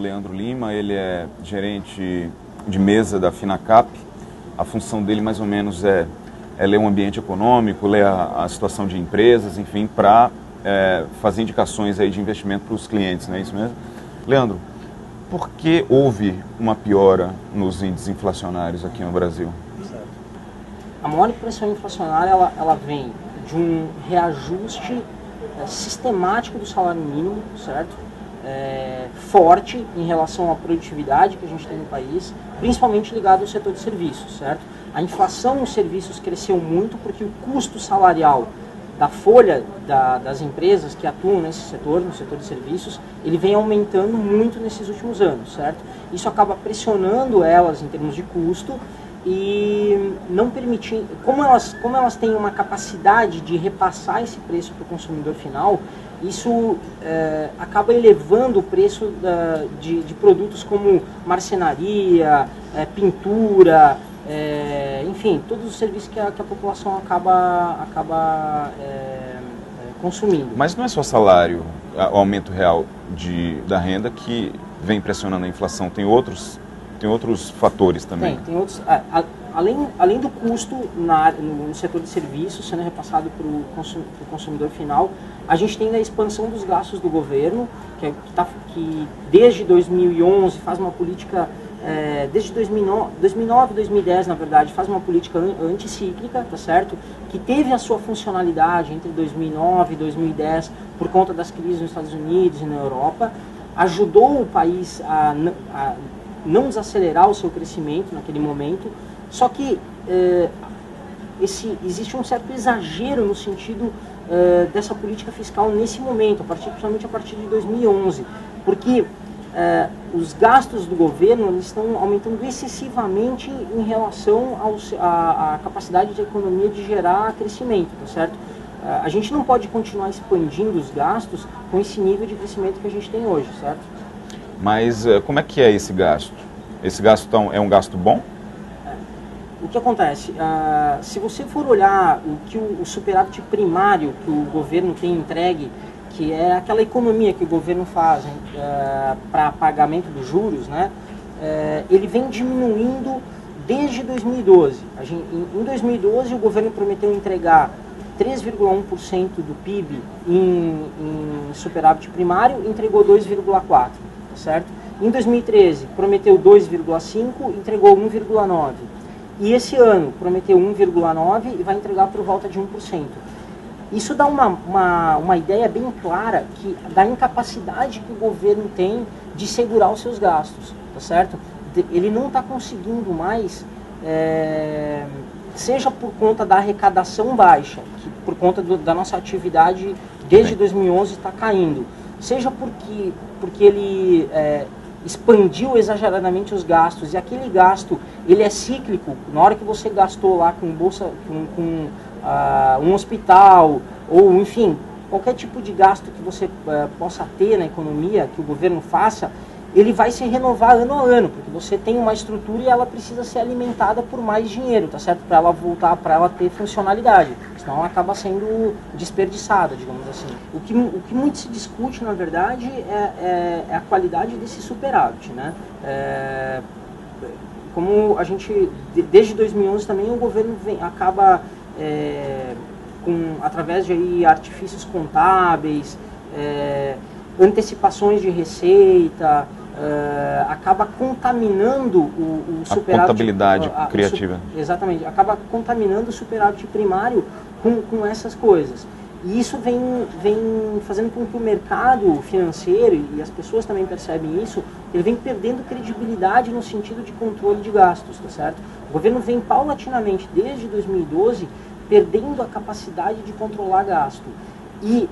Leandro Lima, ele é gerente de mesa da Finacap. A função dele mais ou menos é ler o ambiente econômico, ler a situação de empresas, enfim, para fazer indicações aí de investimento para os clientes, não é isso mesmo? Leandro, por que houve uma piora nos índices inflacionários aqui no Brasil? Certo. A maior pressão inflacionária ela vem de um reajuste sistemático do salário mínimo, certo? Forte em relação à produtividade que a gente tem no país, principalmente ligado ao setor de serviços, certo? A inflação nos serviços cresceu muito porque o custo salarial da folha das empresas que atuam nesse setor, no setor de serviços, ele vem aumentando muito nesses últimos anos, certo? Isso acaba pressionando elas em termos de custo e não permitindo, como elas têm uma capacidade de repassar esse preço para o consumidor final, isso acaba elevando o preço de produtos como marcenaria, pintura, enfim, todos os serviços que a população acaba consumindo. Mas não é só salário, o aumento real da renda que vem pressionando a inflação, tem outros fatores também. Tem outros. Além do custo no setor de serviços sendo repassado para o consumidor final, a gente tem a expansão dos gastos do governo, que desde 2011 faz uma política, desde 2009, 2010 na verdade, faz uma política anticíclica, tá certo? Que teve a sua funcionalidade entre 2009 e 2010 por conta das crises nos Estados Unidos e na Europa, ajudou o país a não desacelerar o seu crescimento naquele momento, só que existe um certo exagero no sentido dessa política fiscal nesse momento, principalmente a partir de 2011, porque os gastos do governo eles estão aumentando excessivamente em relação à capacidade da economia de gerar crescimento, tá certo? A gente não pode continuar expandindo os gastos com esse nível de crescimento que a gente tem hoje, certo? Mas como é que é esse gasto? Esse gasto então, é um gasto bom? O que acontece? Se você for olhar o superávit primário que o governo tem entregue, que é aquela economia que o governo faz para pagamento dos juros, né? Ele vem diminuindo desde 2012. Em 2012 o governo prometeu entregar 3,1% do PIB em superávit primário, entregou 2,4%, tá certo? Em 2013 prometeu 2,5%, entregou 1,9%. E esse ano prometeu 1,9% e vai entregar por volta de 1%. Isso dá uma ideia bem clara da incapacidade que o governo tem de segurar os seus gastos, tá certo? Ele não está conseguindo mais, seja por conta da arrecadação baixa, que por conta da nossa atividade desde 2011 está caindo, seja porque ele expandiu exageradamente os gastos, e aquele gasto ele é cíclico. Na hora que você gastou lá com um hospital, ou enfim, qualquer tipo de gasto que você possa ter na economia, que o governo faça, ele vai se renovar ano a ano, porque você tem uma estrutura e ela precisa ser alimentada por mais dinheiro, tá certo? Para ela voltar, para ela ter funcionalidade, senão ela acaba sendo desperdiçada, digamos assim. O que muito se discute, na verdade, é a qualidade desse superávit, né? Como a gente, desde 2011 também, o governo acaba, através de artifícios contábeis, antecipações de receita, acaba contaminando o superávit. A contabilidade criativa. Exatamente, acaba contaminando o superávit primário com essas coisas. E isso vem fazendo com que o mercado financeiro, e as pessoas também percebem isso, ele vem perdendo credibilidade no sentido de controle de gastos, tá certo? O governo vem paulatinamente, desde 2012, perdendo a capacidade de controlar gasto. E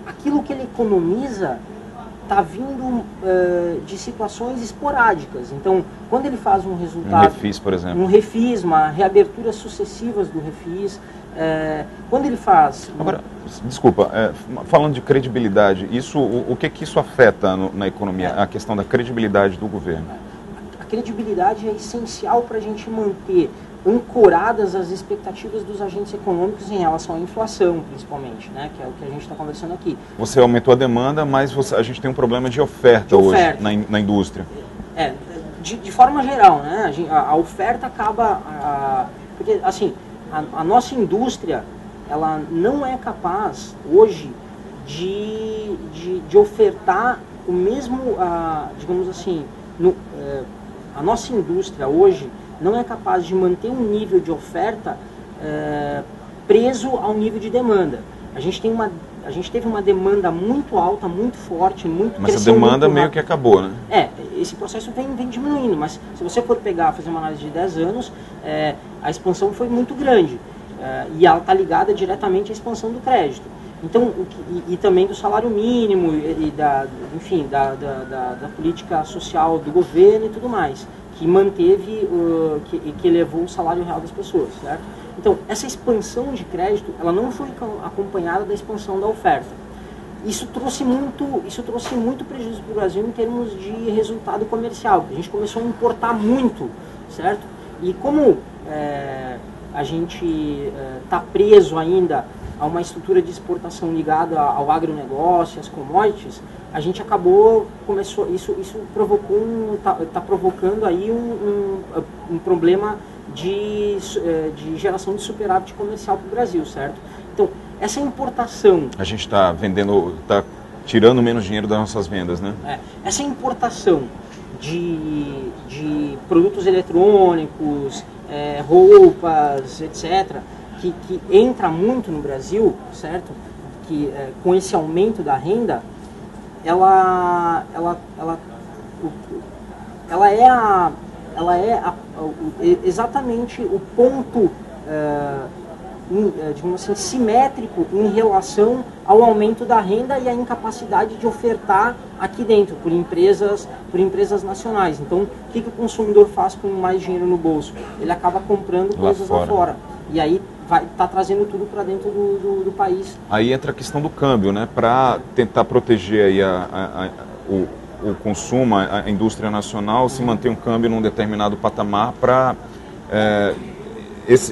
aquilo que ele economiza está vindo de situações esporádicas. Então, quando ele faz um resultado... Um refis, por exemplo. Um refis, uma reaberturas sucessivas do refis. Quando ele faz... Agora, desculpa, falando de credibilidade, o que isso afeta na economia? A questão da credibilidade do governo. A credibilidade é essencial para a gente manter ancoradas às expectativas dos agentes econômicos em relação à inflação, principalmente, né, que é o que a gente está conversando aqui. Você aumentou a demanda, mas a gente tem um problema de oferta hoje na indústria. De forma geral, né, a oferta acaba... porque, assim, a nossa indústria, ela não é capaz, hoje, de ofertar o mesmo, digamos assim, a nossa indústria hoje não é capaz de manter um nível de oferta preso ao nível de demanda. A gente teve uma demanda muito alta, muito forte, mas a demanda meio que acabou, né? Esse processo vem diminuindo, mas se você for fazer uma análise de 10 anos, a expansão foi muito grande. E ela está ligada diretamente à expansão do crédito. Então, e também do salário mínimo, enfim, da política social do governo e tudo mais, que manteve, que elevou o salário real das pessoas, certo? Então, essa expansão de crédito, ela não foi acompanhada da expansão da oferta. Isso trouxe muito prejuízo para o Brasil em termos de resultado comercial. A gente começou a importar muito, certo? E como a gente está preso ainda a uma estrutura de exportação ligada ao agronegócio, às commodities, a gente isso provocou está provocando aí um problema de geração de superávit comercial para o Brasil, certo? Então, essa importação... A gente está está tirando menos dinheiro das nossas vendas, né? Essa importação de produtos eletrônicos, roupas, etc., que entra muito no Brasil, certo? Que com esse aumento da renda, ela é exatamente o ponto, digamos assim, simétrico em relação ao aumento da renda e à incapacidade de ofertar aqui dentro por empresas nacionais. Então, o que o consumidor faz com mais dinheiro no bolso? Ele acaba comprando coisas lá fora. E aí está trazendo tudo para dentro do país. Aí entra a questão do câmbio, né? Para tentar proteger aí o consumo, a indústria nacional, se manter um câmbio num determinado patamar para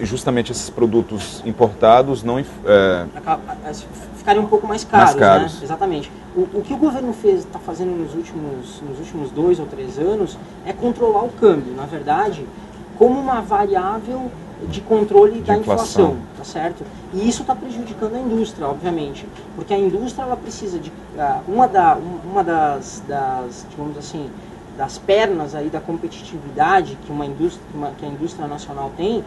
justamente esses produtos importados não ficarem um pouco mais caros. Né? Exatamente. O que o governo está fazendo nos últimos 2 ou 3 anos é controlar o câmbio, na verdade, como uma variável de controle da inflação, tá certo? E isso está prejudicando a indústria, obviamente, porque a indústria ela precisa de uma das digamos assim, das pernas aí da competitividade que a indústria nacional tem,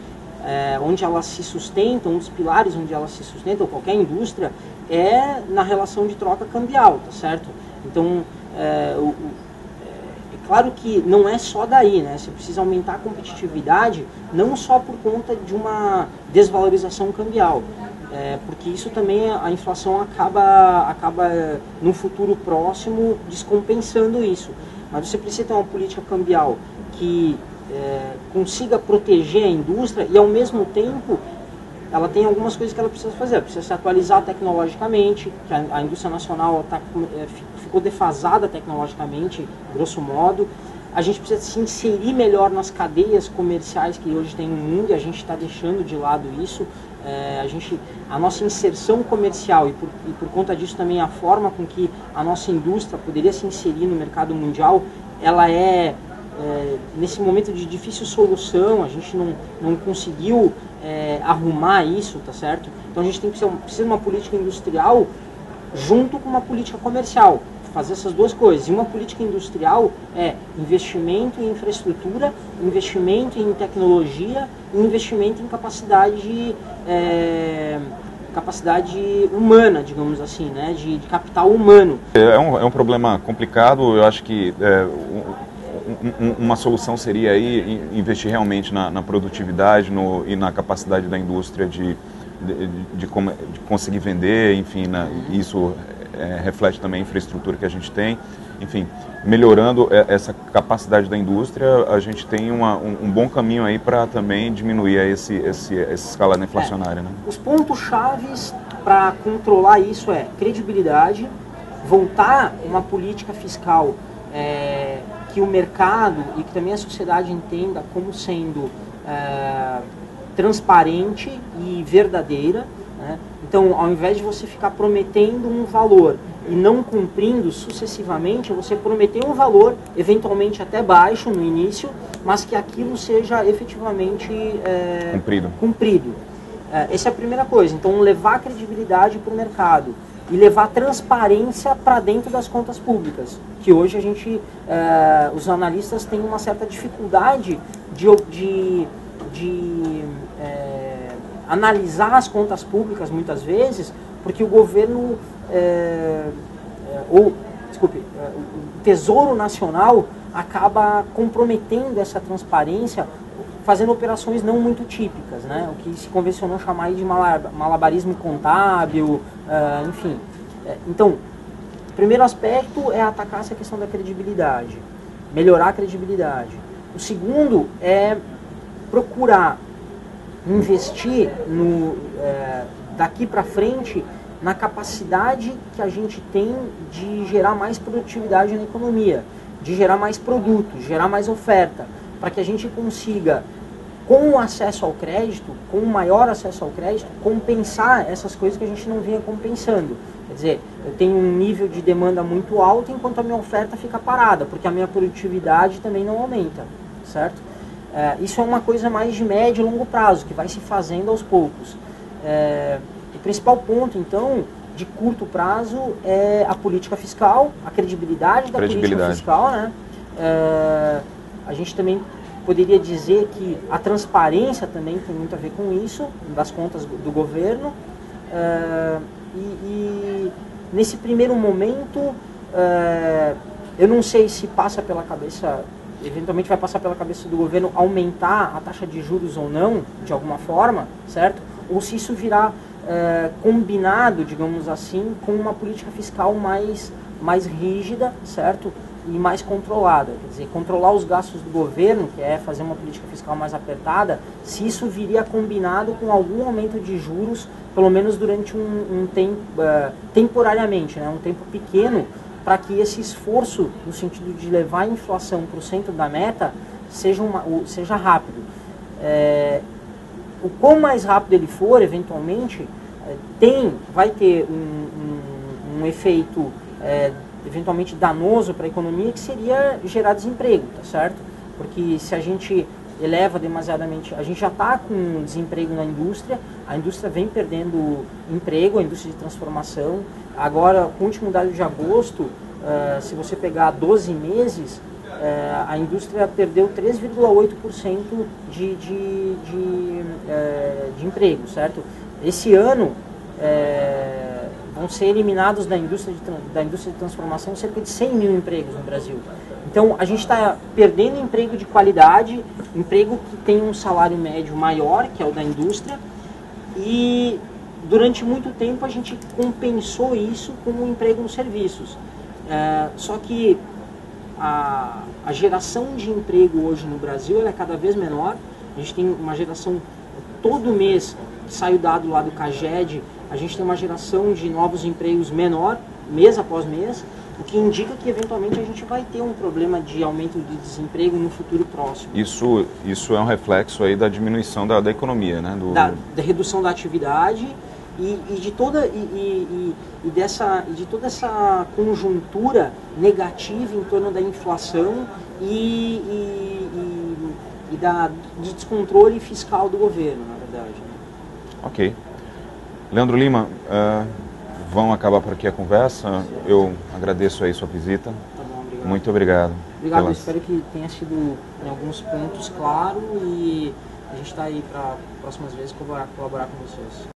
onde ela se sustenta, um dos pilares onde ela se sustenta, ou qualquer indústria, é na relação de troca cambial, tá certo? Então, claro que não é só daí, né? Você precisa aumentar a competitividade, não só por conta de uma desvalorização cambial, porque isso também, a inflação acaba no futuro próximo descompensando isso. Mas você precisa ter uma política cambial que consiga proteger a indústria e, ao mesmo tempo, ela tem algumas coisas que ela precisa fazer. Ela precisa se atualizar tecnologicamente, que a indústria nacional ficou defasada tecnologicamente, grosso modo. A gente precisa se inserir melhor nas cadeias comerciais que hoje tem no mundo, e a gente está deixando de lado isso. A nossa inserção comercial e por conta disso também a forma com que a nossa indústria poderia se inserir no mercado mundial, ela nesse momento de difícil solução, a gente não conseguiu arrumar isso, tá certo? Então a gente precisa de uma política industrial junto com uma política comercial, fazer essas duas coisas. E uma política industrial é investimento em infraestrutura, investimento em tecnologia e investimento em capacidade humana, digamos assim, né? de capital humano. É um problema complicado. Eu acho que uma solução seria aí investir realmente na produtividade e na capacidade da indústria de conseguir vender, enfim, isso reflete também a infraestrutura que a gente tem. Enfim, melhorando essa capacidade da indústria, a gente tem um bom caminho aí para também diminuir essa escalada inflacionária. Né? Os pontos chaves para controlar isso é credibilidade, voltar uma política fiscal que o mercado e que também a sociedade entenda como sendo transparente e verdadeira, né? Então, ao invés de você ficar prometendo um valor e não cumprindo sucessivamente, você prometer um valor, eventualmente até baixo no início, mas que aquilo seja efetivamente cumprido. Essa é a primeira coisa. Então, levar credibilidade para o mercado e levar transparência para dentro das contas públicas, que hoje a gente, os analistas têm uma certa dificuldade de analisar as contas públicas muitas vezes, porque o governo, o Tesouro Nacional acaba comprometendo essa transparência, fazendo operações não muito típicas, né? O que se convencionou chamar de malabarismo contábil, enfim. Então, o primeiro aspecto é atacar essa questão da credibilidade, melhorar a credibilidade. O segundo é procurar investir daqui para frente na capacidade que a gente tem de gerar mais produtividade na economia, de gerar mais produto, gerar mais oferta, para que a gente consiga, com o acesso ao crédito, com o maior acesso ao crédito, compensar essas coisas que a gente não vinha compensando. Quer dizer, eu tenho um nível de demanda muito alto enquanto a minha oferta fica parada, porque a minha produtividade também não aumenta, certo? Isso é uma coisa mais de médio e longo prazo, que vai se fazendo aos poucos. O principal ponto, então, de curto prazo é a política fiscal, a credibilidade da política fiscal, né? A gente também poderia dizer que a transparência também tem muito a ver com isso, das contas do governo. E nesse primeiro momento, eu não sei se passa pela cabeça, eventualmente vai passar pela cabeça do governo aumentar a taxa de juros ou não, de alguma forma, certo? Ou se isso virá combinado, digamos assim, com uma política fiscal mais rígida, certo? E mais controlada. Quer dizer, controlar os gastos do governo, que é fazer uma política fiscal mais apertada, se isso viria combinado com algum aumento de juros, pelo menos durante um tempo, temporariamente, né? Um tempo pequeno, para que esse esforço, no sentido de levar a inflação para o centro da meta, seja rápido. O quão mais rápido ele for, eventualmente, vai ter um efeito eventualmente danoso para a economia, que seria gerar desemprego, tá certo? Porque se a gente eleva demasiadamente, a gente já está com desemprego na indústria, a indústria vem perdendo emprego, a indústria de transformação. Agora, com o último dado de agosto, se você pegar 12 meses, a indústria perdeu 3,8% de emprego, certo? Esse ano vão ser eliminados da indústria de transformação cerca de 100 mil empregos no Brasil. Então, a gente está perdendo emprego de qualidade, emprego que tem um salário médio maior, que é o da indústria, e durante muito tempo a gente compensou isso com o emprego nos serviços. Só que a geração de emprego hoje no Brasil ela é cada vez menor. A gente tem uma geração, todo mês, sai o dado lá do CAGED, a gente tem uma geração de novos empregos menor, mês após mês, o que indica que eventualmente a gente vai ter um problema de aumento de desemprego no futuro próximo. Isso é um reflexo aí da diminuição da economia, né? Da redução da atividade e de toda essa conjuntura negativa em torno da inflação e de descontrole fiscal do governo, na verdade. Né? Ok. Leandro Lima, vamos acabar por aqui a conversa. Eu agradeço aí sua visita. Tá bom, obrigado. Muito obrigado. Obrigado, eu espero que tenha sido em alguns pontos claro e a gente está aí para próximas vezes colaborar com vocês.